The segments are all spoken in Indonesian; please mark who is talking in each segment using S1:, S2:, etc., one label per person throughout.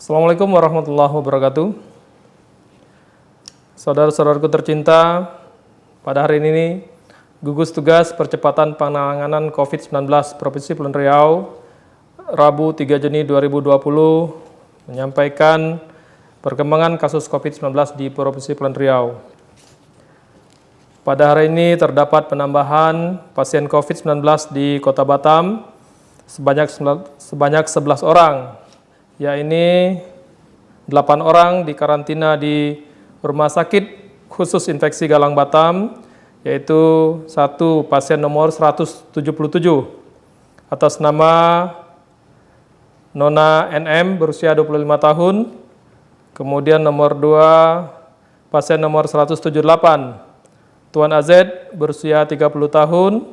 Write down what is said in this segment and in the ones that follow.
S1: Assalamualaikum warahmatullahi wabarakatuh. Saudara-saudaraku tercinta, pada hari ini gugus tugas percepatan penanganan COVID-19 Provinsi Kepulauan Riau Rabu 3 Juni 2020 menyampaikan perkembangan kasus COVID-19 di Provinsi Kepulauan Riau. Pada hari ini terdapat penambahan pasien COVID-19 di Kota Batam sebanyak 11 orang, yaitu 8 orang dikarantina di Rumah Sakit Khusus Infeksi Galang Batam, yaitu 1 pasien nomor 177 atas nama Nona NM berusia 25 tahun, kemudian nomor 2 pasien nomor 178 Tuan AZ berusia 30 tahun,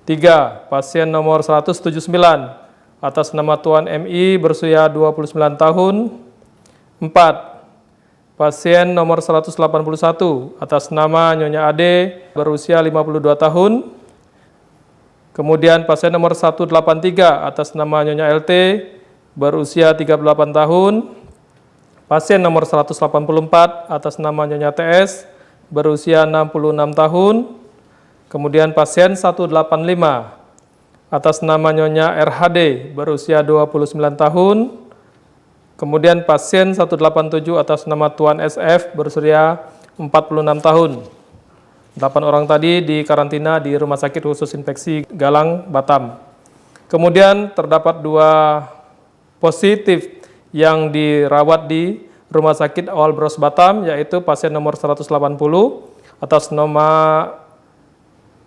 S1: 3 pasien nomor 179 atas nama Tuan MI berusia 29 tahun, 4 pasien nomor 181 atas nama Nyonya Ade berusia 52 tahun, kemudian pasien nomor 183 atas nama Nyonya LT berusia 38 tahun, pasien nomor 184 atas nama Nyonya TS berusia 66 tahun, kemudian pasien 185 atas nama Nyonya RHD berusia 29 tahun, kemudian pasien 187 atas nama Tuan SF berusia 46 tahun. 8 orang tadi dikarantina di Rumah Sakit Khusus Infeksi Galang Batam. Kemudian terdapat 2 positif yang dirawat di Rumah Sakit Awal Bros Batam, yaitu pasien nomor 180 atas nama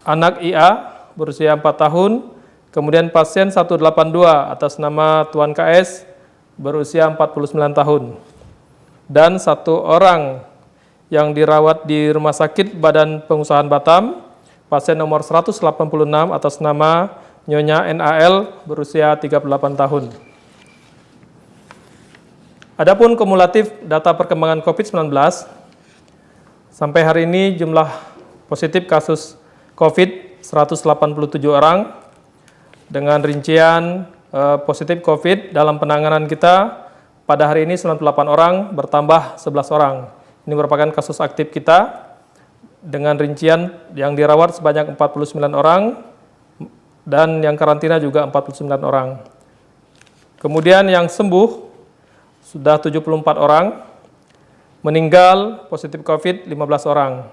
S1: anak IA berusia 4 tahun, kemudian pasien 182 atas nama Tuan KS berusia 49 tahun, dan 1 orang yang dirawat di Rumah Sakit Badan Pengusahaan Batam, pasien nomor 186 atas nama Nyonya NAL berusia 38 tahun. Adapun kumulatif data perkembangan COVID-19, sampai hari ini jumlah positif kasus COVID 187 orang, dengan rincian positif COVID dalam penanganan kita pada hari ini 98 orang, bertambah 11 orang. Ini merupakan kasus aktif kita dengan rincian yang dirawat sebanyak 49 orang dan yang karantina juga 49 orang. Kemudian yang sembuh sudah 74 orang, meninggal positif COVID 15 orang.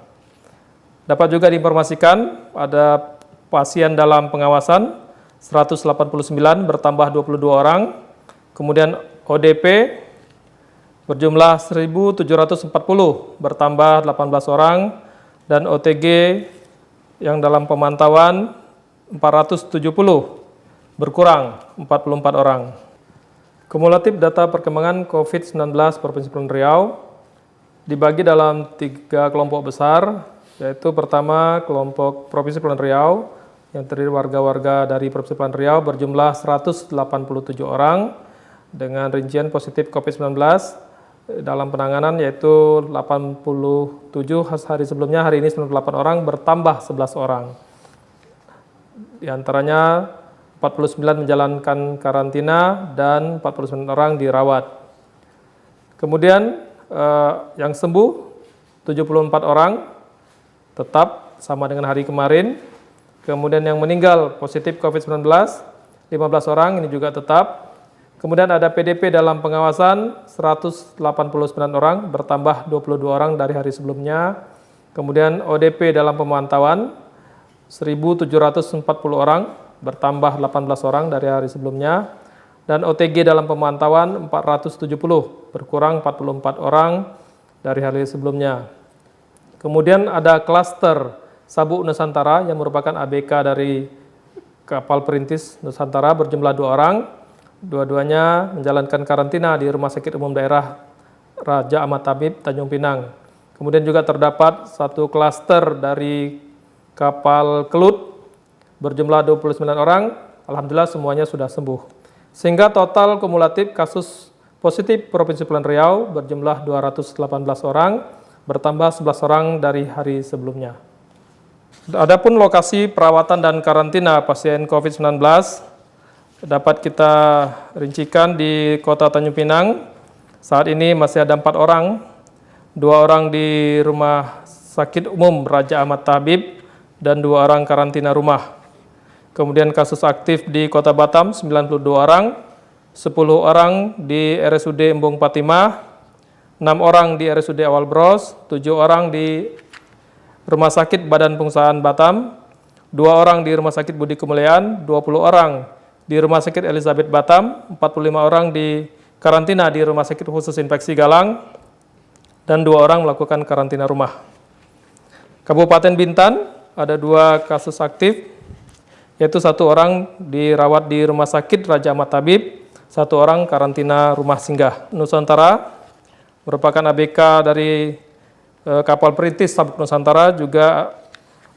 S1: Dapat juga diinformasikan ada pasien dalam pengawasan 189 bertambah 22 orang, kemudian ODP berjumlah 1.740 bertambah 18 orang, dan OTG yang dalam pemantauan 470 berkurang 44 orang. Kumulatif data perkembangan COVID-19 Provinsi Kepulauan Riau dibagi dalam 3 kelompok besar, yaitu pertama kelompok Provinsi Kepulauan Riau yang terdiri warga-warga dari Provinsi Kepulauan Riau berjumlah 187 orang dengan rincian positif COVID-19 dalam penanganan, yaitu 87 hari sebelumnya, hari ini 98 orang bertambah 11 orang. Di antaranya 49 menjalankan karantina dan 49 orang dirawat. Kemudian yang sembuh 74 orang, tetap sama dengan hari kemarin. Kemudian yang meninggal positif COVID-19 15 orang, ini juga tetap. Kemudian ada PDP dalam pengawasan 189 orang, bertambah 22 orang dari hari sebelumnya. Kemudian ODP dalam pemantauan 1.740 orang, bertambah 18 orang dari hari sebelumnya, dan OTG dalam pemantauan 470, berkurang 44 orang dari hari sebelumnya. Kemudian ada klaster Sabuk Nusantara yang merupakan ABK dari kapal perintis Nusantara berjumlah 2 orang, dua-duanya menjalankan karantina di Rumah Sakit Umum Daerah Raja Ahmad Tabib Tanjung Pinang. Kemudian juga terdapat 1 klaster dari kapal Kelut berjumlah 29 orang, alhamdulillah semuanya sudah sembuh. Sehingga total kumulatif kasus positif Provinsi Kepulauan Riau berjumlah 218 orang, bertambah 11 orang dari hari sebelumnya. Adapun lokasi perawatan dan karantina pasien COVID-19 dapat kita rincikan di Kota Tanjung Pinang Saat ini masih ada 4 orang, 2 orang di Rumah Sakit Umum Raja Ahmad Tabib, dan 2 orang karantina rumah. Kemudian kasus aktif di Kota Batam 92 orang, 10 orang di RSUD Embung Patimah, 6 orang di RSUD Awal Bros, 7 orang di Rumah Sakit Badan Pengusahaan Batam, 2 orang di Rumah Sakit Budi Kemuliaan, 20 orang di Rumah Sakit Elizabeth Batam, 45 orang di karantina di Rumah Sakit Khusus Infeksi Galang, dan 2 orang melakukan karantina rumah. Kabupaten Bintan ada 2 kasus aktif, yaitu 1 orang dirawat di Rumah Sakit Raja Ahmad Tabib, 1 orang karantina rumah singgah. Nusantara merupakan ABK dari kapal perintis Sabuk Nusantara, juga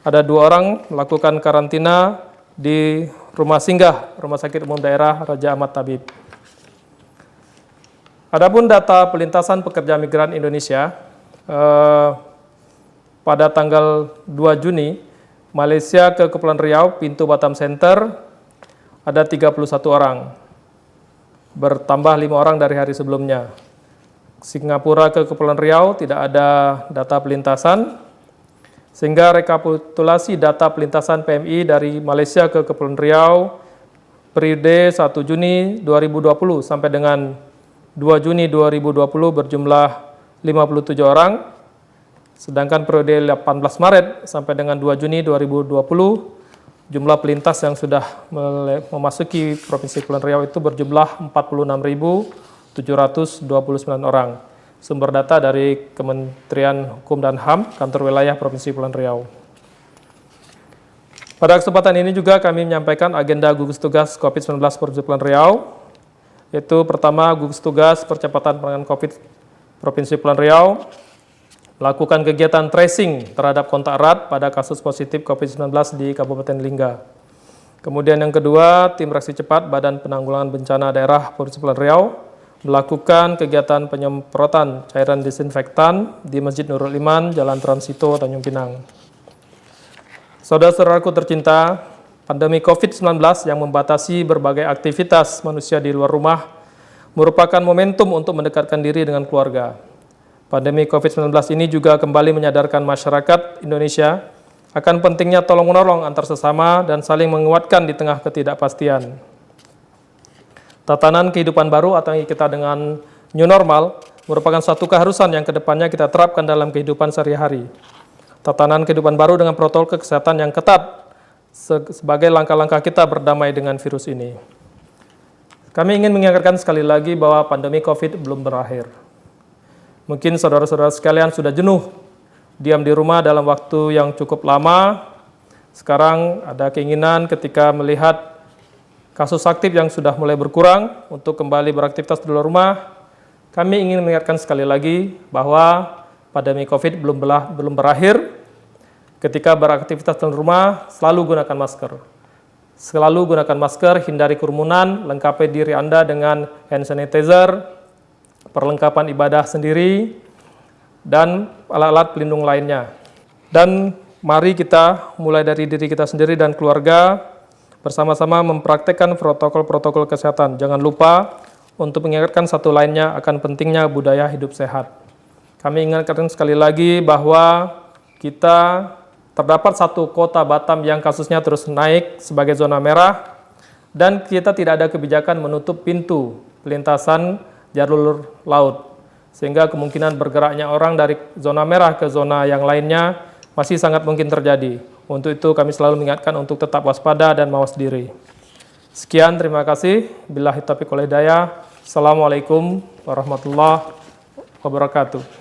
S1: ada 2 orang melakukan karantina di rumah singgah Rumah Sakit Umum Daerah Raja Ahmad Tabib. Adapun data pelintasan pekerja migran Indonesia, pada tanggal 2 Juni, Malaysia ke Kepulauan Riau, pintu Batam Center, ada 31 orang, bertambah 5 orang dari hari sebelumnya. Singapura ke Kepulauan Riau tidak ada data pelintasan, sehingga rekapitulasi data pelintasan PMI dari Malaysia ke Kepulauan Riau periode 1 Juni 2020 sampai dengan 2 Juni 2020 berjumlah 57 orang, sedangkan periode 18 Maret sampai dengan 2 Juni 2020 jumlah pelintas yang sudah memasuki Provinsi Kepulauan Riau itu berjumlah 46.729 orang. Sumber data dari Kementerian Hukum dan HAM, Kantor Wilayah Provinsi Kepulauan Riau. Pada kesempatan ini juga kami menyampaikan agenda gugus tugas COVID-19 Provinsi Kepulauan Riau, yaitu pertama, gugus tugas percepatan penanganan COVID Provinsi Kepulauan Riau melakukan kegiatan tracing terhadap kontak erat pada kasus positif COVID-19 di Kabupaten Lingga. Kemudian yang kedua, tim reaksi cepat Badan Penanggulangan Bencana Daerah Provinsi Kepulauan Riau melakukan kegiatan penyemprotan cairan disinfektan di Masjid Nurul Iman, Jalan Transito, Tanjung Pinang. Saudara-saudaraku tercinta, pandemi COVID-19 yang membatasi berbagai aktivitas manusia di luar rumah merupakan momentum untuk mendekatkan diri dengan keluarga. Pandemi COVID-19 ini juga kembali menyadarkan masyarakat Indonesia akan pentingnya tolong-menolong antar sesama dan saling menguatkan di tengah ketidakpastian. Tatanan kehidupan baru atau yang kita dengan new normal merupakan suatu keharusan yang kedepannya kita terapkan dalam kehidupan sehari-hari. Tatanan kehidupan baru dengan protokol kesehatan yang ketat sebagai langkah-langkah kita berdamai dengan virus ini. Kami ingin mengingatkan sekali lagi bahwa pandemi COVID belum berakhir. Mungkin saudara-saudara sekalian sudah jenuh diam di rumah dalam waktu yang cukup lama. Sekarang ada keinginan ketika melihat kasus aktif yang sudah mulai berkurang untuk kembali beraktivitas di luar rumah. Kami ingin mengingatkan sekali lagi bahwa pandemi COVID belum berakhir. Ketika beraktivitas di luar rumah, selalu gunakan masker. Selalu gunakan masker, hindari kerumunan, lengkapi diri Anda dengan hand sanitizer, perlengkapan ibadah sendiri, dan alat-alat pelindung lainnya. Dan mari kita mulai dari diri kita sendiri dan keluarga, bersama-sama mempraktekkan protokol-protokol kesehatan. Jangan lupa untuk mengingatkan satu lainnya akan pentingnya budaya hidup sehat. Kami ingatkan sekali lagi bahwa kita terdapat satu kota Batam yang kasusnya terus naik sebagai zona merah, dan kita tidak ada kebijakan menutup pintu pelintasan jalur laut, sehingga kemungkinan bergeraknya orang dari zona merah ke zona yang lainnya masih sangat mungkin terjadi. Untuk itu kami selalu mengingatkan untuk tetap waspada dan mawas diri. Sekian, terima kasih. Billahi taufiq wal hidayah. Assalamualaikum warahmatullahi wabarakatuh.